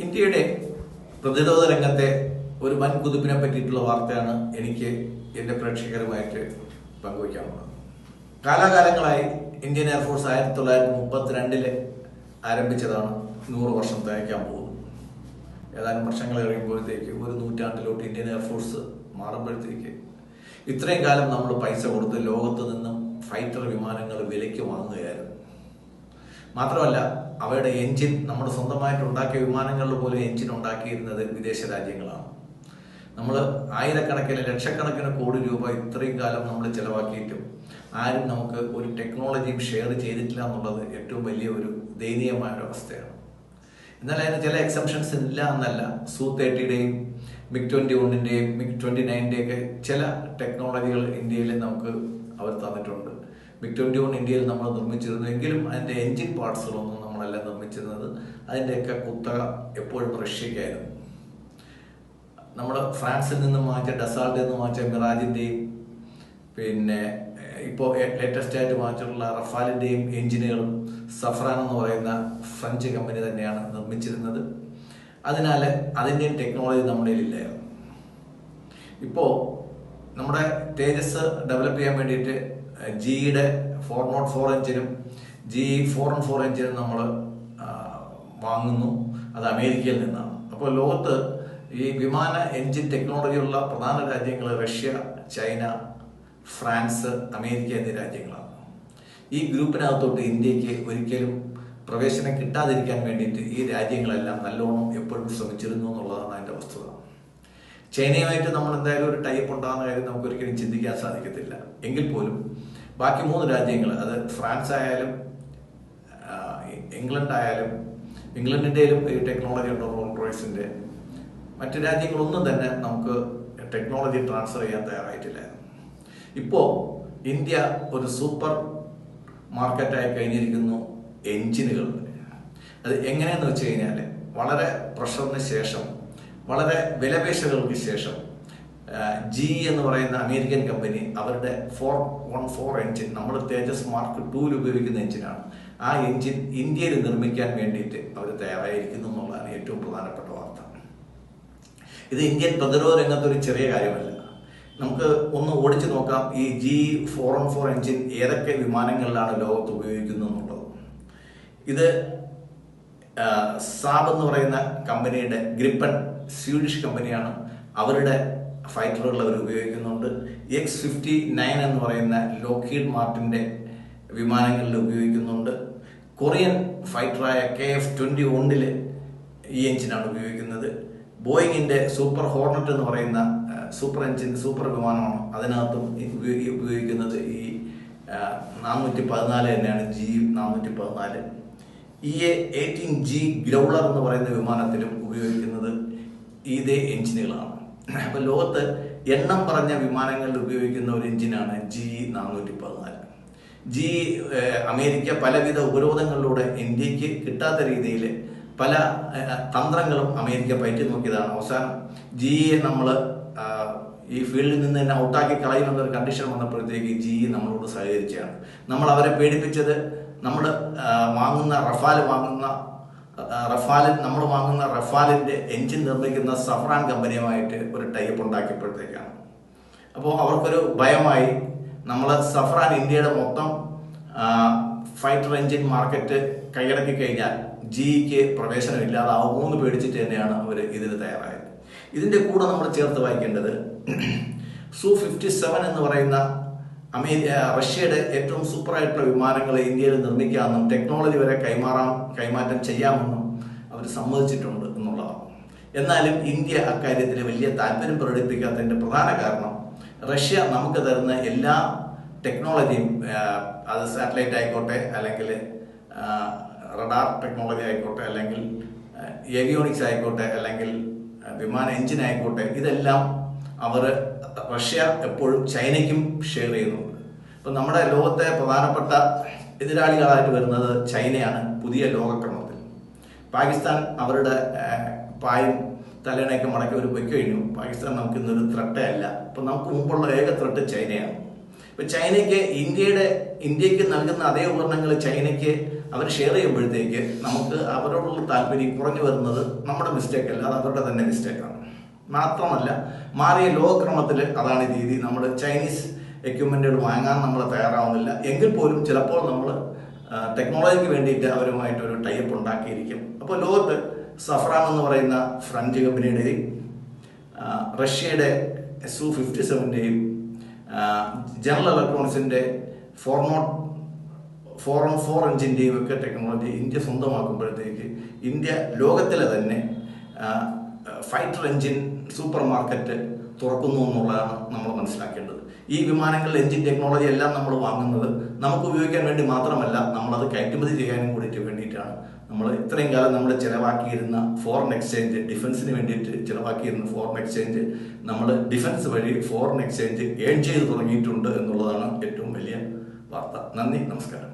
ഇന്ത്യയുടെ പ്രതിരോധ രംഗത്തെ ഒരു വൻ കുതിപ്പിനെ പറ്റിയിട്ടുള്ള വാർത്തയാണ് എനിക്ക് എൻ്റെ പ്രേക്ഷകരുമായിട്ട് പങ്കുവയ്ക്കാനുള്ളത്. കാലാകാലങ്ങളായി ഇന്ത്യൻ എയർഫോഴ്സ് 1932 ആരംഭിച്ചതാണ്. 100 വർഷം തികയ്ക്കാൻ പോകുന്നു. ഏതാനും വർഷങ്ങൾ കഴിയുമ്പോഴത്തേക്ക് ഒരു നൂറ്റാണ്ടിലോട്ട് ഇന്ത്യൻ എയർഫോഴ്സ് മാറുമ്പോഴത്തേക്ക് ഇത്രയും കാലം നമ്മൾ പൈസ കൊടുത്ത് ലോകത്ത് നിന്നും ഫൈറ്റർ വിമാനങ്ങൾ വിലയ്ക്ക് വാങ്ങുകയായിരുന്നു. മാത്രമല്ല, അവയുടെ എഞ്ചിൻ നമ്മുടെ സ്വന്തമായിട്ട് ഉണ്ടാക്കിയ വിമാനങ്ങളിൽ പോലും എഞ്ചിൻ ഉണ്ടാക്കിയിരുന്നത് വിദേശ രാജ്യങ്ങളാണ്. നമ്മൾ ആയിരക്കണക്കിന് ലക്ഷക്കണക്കിന് കോടി രൂപ ഇത്രയും കാലം നമ്മൾ ചെലവാക്കിയിട്ടും ആരും നമുക്ക് ഒരു ടെക്നോളജിയും ഷെയർ ചെയ്തിട്ടില്ല എന്നുള്ളത് ഏറ്റവും വലിയ ഒരു ദയനീയമായ ഒരു അവസ്ഥയാണ്. എന്നാൽ അതിന് ചില എക്സംഷൻസ് ഇല്ല എന്നല്ല. Su-30യുടെയും MiG-21ന്റെയും MiG-29ന്റെയൊക്കെ ചില ടെക്നോളജികൾ ഇന്ത്യയിൽ നമുക്ക് അവർ തന്നിട്ടുണ്ട്. MiG-21 ഇന്ത്യയിൽ നമ്മൾ നിർമ്മിച്ചിരുന്നു എങ്കിലും അതിൻ്റെ എൻജിൻ പാർട്സുകളൊന്നും നമ്മളല്ല നിർമ്മിച്ചിരുന്നത്. അതിൻ്റെയൊക്കെ കുത്തക എപ്പോഴും റഷ്യക്കായിരുന്നു. നമ്മൾ ഫ്രാൻസിൽ നിന്നും വാങ്ങിച്ച ഡസാൾട്ടിൽ നിന്ന് വാങ്ങിച്ച മിറാജിൻ്റെയും പിന്നെ ഇപ്പോൾ ലേറ്റസ്റ്റ് ആയിട്ട് വാങ്ങിച്ചിട്ടുള്ള റഫാലിൻ്റെയും എഞ്ചിനുകളും സഫ്രാൻ എന്ന് പറയുന്ന ഫ്രഞ്ച് കമ്പനി തന്നെയാണ് നിർമ്മിച്ചിരുന്നത്. അതിനാൽ അതിൻ്റെയും ടെക്നോളജി നമ്മുടെ ഇല്ലായിരുന്നു. ഇപ്പോൾ നമ്മുടെ തേജസ് ഡെവലപ്പ് ചെയ്യാൻ വേണ്ടിയിട്ട് ജിയുടെ 404 എഞ്ചിനും GE414 എഞ്ചിനും നമ്മൾ വാങ്ങുന്നു. അത് അമേരിക്കയിൽ നിന്നാണ്. അപ്പോൾ ലോകത്ത് ഈ വിമാന എഞ്ചിൻ ടെക്നോളജിയുള്ള പ്രധാന രാജ്യങ്ങൾ റഷ്യ, ചൈന, ഫ്രാൻസ്, അമേരിക്ക എന്നീ രാജ്യങ്ങളാണ്. ഈ ഗ്രൂപ്പിനകത്തോട്ട് ഇന്ത്യക്ക് ഒരിക്കലും പ്രവേശനം കിട്ടാതിരിക്കാൻ വേണ്ടിയിട്ട് ഈ രാജ്യങ്ങളെല്ലാം നല്ലോണം എപ്പോഴും ശ്രമിച്ചിരുന്നു എന്നുള്ളതാണ് അതിൻ്റെ വസ്തുത. ചൈനയുമായിട്ട് നമ്മൾ എന്തായാലും ഒരു ടൈപ്പ് ഉണ്ടാകുന്ന കാര്യം നമുക്ക് ഒരിക്കലും ചിന്തിക്കാൻ സാധിക്കത്തില്ല. എങ്കിൽ പോലും ബാക്കി 3 രാജ്യങ്ങൾ, അത് ഫ്രാൻസ് ആയാലും ഇംഗ്ലണ്ട് ആയാലും, ഇംഗ്ലണ്ടിൻ്റെയും ഈ ടെക്നോളജി ഉണ്ട് റോൾസ് റോയ്സിൻ്റെ, മറ്റു രാജ്യങ്ങളൊന്നും തന്നെ നമുക്ക് ടെക്നോളജി ട്രാൻസ്ഫർ ചെയ്യാൻ തയ്യാറായിട്ടില്ലായിരുന്നു. ഇപ്പോൾ ഇന്ത്യ ഒരു സൂപ്പർ മാർക്കറ്റായി കഴിഞ്ഞിരിക്കുന്നു എഞ്ചിനുകൾ. അത് എങ്ങനെയെന്ന് വെച്ച് കഴിഞ്ഞാൽ വളരെ പ്രഷറിന് ശേഷം, വളരെ വിലപേശലുകൾക്ക് ശേഷം GE എന്ന് പറയുന്ന അമേരിക്കൻ കമ്പനി അവരുടെ 414 എഞ്ചിൻ, നമ്മൾ തേജസ് മാർക്ക് 2 ഉപയോഗിക്കുന്ന എഞ്ചിനാണ്, ആ എഞ്ചിൻ ഇന്ത്യയിൽ നിർമ്മിക്കാൻ വേണ്ടിയിട്ട് അവർ തയ്യാറായിരിക്കുന്നു എന്നുള്ളതാണ് ഏറ്റവും പ്രധാനപ്പെട്ട വാർത്ത. ഇത് ഇന്ത്യൻ പ്രതിരോധ രംഗത്തൊരു ചെറിയ കാര്യമല്ല. നമുക്ക് ഒന്ന് ഓടിച്ചു നോക്കാം ഈ GE414 എഞ്ചിൻ ഏതൊക്കെ വിമാനങ്ങളിലാണ് ലോകത്ത് ഉപയോഗിക്കുന്നത് എന്നുള്ളത്. ഇത് സാബ് എന്ന് പറയുന്ന കമ്പനിയുടെ ഗ്രിപ്പൻ, സ്വീഡിഷ് കമ്പനിയാണ്, അവരുടെ ഫൈറ്ററുകൾ അവർ ഉപയോഗിക്കുന്നുണ്ട്. X-59 എന്ന് പറയുന്ന ലോക്ഹീഡ് മാർട്ടിൻ്റെ വിമാനങ്ങളിൽ ഉപയോഗിക്കുന്നുണ്ട്. കൊറിയൻ ഫൈറ്ററായ KF-21 ഈ എഞ്ചിനാണ് ഉപയോഗിക്കുന്നത്. ബോയിങ്ങിൻ്റെ സൂപ്പർ ഹോർണറ്റ് എന്ന് പറയുന്ന സൂപ്പർ എഞ്ചിൻ, സൂപ്പർ വിമാനമാണ്, അതിനകത്തും ഉപയോഗിക്കുന്നത് ഈ 414 തന്നെയാണ്, GE414. EA-18G ഗ്രൗളർ എന്ന് പറയുന്ന വിമാനത്തിലും ഉപയോഗിക്കുന്നത് ഇതേ എഞ്ചിനുകളാണ്. അപ്പോൾ ലോകത്ത് എണ്ണം പറഞ്ഞ വിമാനങ്ങളിൽ ഉപയോഗിക്കുന്ന ഒരു എഞ്ചിനാണ് GE414. അമേരിക്ക പലവിധ ഉപരോധങ്ങളിലൂടെ ഇന്ത്യക്ക് കിട്ടാത്ത രീതിയിൽ പല തന്ത്രങ്ങളും അമേരിക്ക പയറ്റി നോക്കിയതാണ്. അവസാനം GE നമ്മൾ ഈ ഫീൽഡിൽ നിന്ന് തന്നെ ഔട്ടാക്കി കളയുമെന്നൊരു കണ്ടീഷൻ വന്നപ്പോഴത്തേക്ക് GE നമ്മളോട് സഹകരിച്ചാണ്. നമ്മൾ അവരെ പേടിപ്പിച്ചത് നമ്മൾ വാങ്ങുന്ന റഫാലിൻ്റെ എഞ്ചിൻ നിർമ്മിക്കുന്ന സഫ്രാൻ കമ്പനിയുമായിട്ട് ഒരു ടൈപ്പ് ഉണ്ടാക്കിയപ്പോഴത്തേക്കാണ്. അപ്പോൾ അവർക്കൊരു ഭയമായി. നമ്മൾ സഫ്രാൻ ഇന്ത്യയുടെ മൊത്തം ഫൈറ്റർ എഞ്ചിൻ മാർക്കറ്റ് കൈയടക്കി കഴിഞ്ഞാൽ GEക്ക് പ്രവേശനം ഇല്ലാതാവുമെന്ന് പേടിച്ചിട്ട് തന്നെയാണ് അവർ ഇതിന് തയ്യാറായത്. ഇതിൻ്റെ കൂടെ നമ്മൾ ചേർത്ത് വായിക്കേണ്ടത് Su-57 എന്ന് പറയുന്ന റഷ്യയുടെ ഏറ്റവും സൂപ്പറായിട്ടുള്ള വിമാനങ്ങൾ ഇന്ത്യയിൽ നിർമ്മിക്കാമെന്നും ടെക്നോളജി വരെ കൈമാറ്റം ചെയ്യാമെന്നും അവർ സമ്മതിച്ചിട്ടുണ്ട് എന്നുള്ളതാണ്. എന്നാലും ഇന്ത്യ അക്കാര്യത്തിൽ വലിയ താല്പര്യം പ്രകടിപ്പിക്കാത്തതിൻ്റെ പ്രധാന കാരണം റഷ്യ നമുക്ക് തരുന്ന എല്ലാ ടെക്നോളജിയും, അത് സാറ്റലൈറ്റ് ആയിക്കോട്ടെ, അല്ലെങ്കിൽ റഡാർ ടെക്നോളജി ആയിക്കോട്ടെ, അല്ലെങ്കിൽ ഏവിയോണിക്സ് ആയിക്കോട്ടെ, അല്ലെങ്കിൽ വിമാന എഞ്ചിൻ ആയിക്കോട്ടെ, ഇതെല്ലാം റഷ്യ എപ്പോഴും ചൈനയ്ക്കും ഷെയർ ചെയ്യുന്നുണ്ട്. ഇപ്പം നമ്മുടെ ലോകത്തെ പ്രധാനപ്പെട്ട എതിരാളികളായിട്ട് വരുന്നത് ചൈനയാണ് പുതിയ ലോകക്രമത്തിൽ. പാകിസ്ഥാൻ അവരുടെ പായും തലേണയൊക്കെ മടക്കി ഒരു പൊയ്ക്ക് കഴിഞ്ഞു. പാകിസ്ഥാൻ നമുക്ക് ഇന്നൊരു ത്രെട്ടേ അല്ല. ഇപ്പം നമുക്ക് മുമ്പുള്ള ഏക ത്രെട്ട് ചൈനയാണ്. ഇപ്പം ചൈനയ്ക്ക് ഇന്ത്യക്ക് നൽകുന്ന അതേ ഉപകരണങ്ങൾ ചൈനയ്ക്ക് അവർ ഷെയർ ചെയ്യുമ്പോഴത്തേക്ക് നമുക്ക് അവരോടുള്ള താല്പര്യം കുറഞ്ഞു വരുന്നത് നമ്മുടെ മിസ്റ്റേക്ക് അല്ല, അത് അവരുടെ തന്നെ മിസ്റ്റേക്കാണ്. മാത്രമല്ല, മാറിയ ലോകക്രമത്തിൽ അതാണ് രീതി. നമ്മൾ ചൈനീസ് എക്യുപ്മെൻറ്റുകൾ വാങ്ങാൻ നമ്മൾ തയ്യാറാവുന്നില്ല. എങ്കിൽ പോലും ചിലപ്പോൾ നമ്മൾ ടെക്നോളജിക്ക് വേണ്ടിയിട്ട് അവരുമായിട്ടൊരു ടൈപ്പ് ഉണ്ടാക്കിയിരിക്കും. അപ്പോൾ ലോകത്ത് സഫ്രാൻ എന്ന് പറയുന്ന ഫ്രഞ്ച് കമ്പനിയുടെയും റഷ്യയുടെ Su-57ൻ്റെയും ജനറൽ ഇലക്ട്രോണിക്സിൻ്റെ 404 എഞ്ചിൻ്റെയും ഒക്കെ ടെക്നോളജി ഇന്ത്യ സ്വന്തമാക്കുമ്പോഴത്തേക്ക് ഇന്ത്യ ലോകത്തിലെ തന്നെ ഫൈറ്റർ എഞ്ചിൻ സൂപ്പർ മാർക്കറ്റ് തുറക്കുന്നു എന്നുള്ളതാണ് നമ്മൾ മനസ്സിലാക്കേണ്ടത്. ഈ വിമാനങ്ങളിൽ എഞ്ചിൻ ടെക്നോളജി എല്ലാം നമ്മൾ വാങ്ങുന്നത് നമുക്ക് ഉപയോഗിക്കാൻ വേണ്ടി മാത്രമല്ല, നമ്മളത് കയറ്റുമതി ചെയ്യാനും കൂടിയിട്ട് വേണ്ടിയിട്ടാണ്. നമ്മൾ ഇത്രയും കാലം നമ്മൾ ചിലവാക്കിയിരുന്ന ഫോറിൻ എക്സ്ചേഞ്ച്, ഡിഫൻസിന് വേണ്ടിയിട്ട് ചിലവാക്കിയിരുന്ന ഫോറിൻ എക്സ്ചേഞ്ച് നമ്മൾ ഡിഫൻസ് വഴി ഫോറിൻ എക്സ്ചേഞ്ച് ഏൺ ചെയ്ത് തുടങ്ങിയിട്ടുണ്ട് എന്നുള്ളതാണ് ഏറ്റവും വലിയ വാർത്ത. നന്ദി, നമസ്കാരം.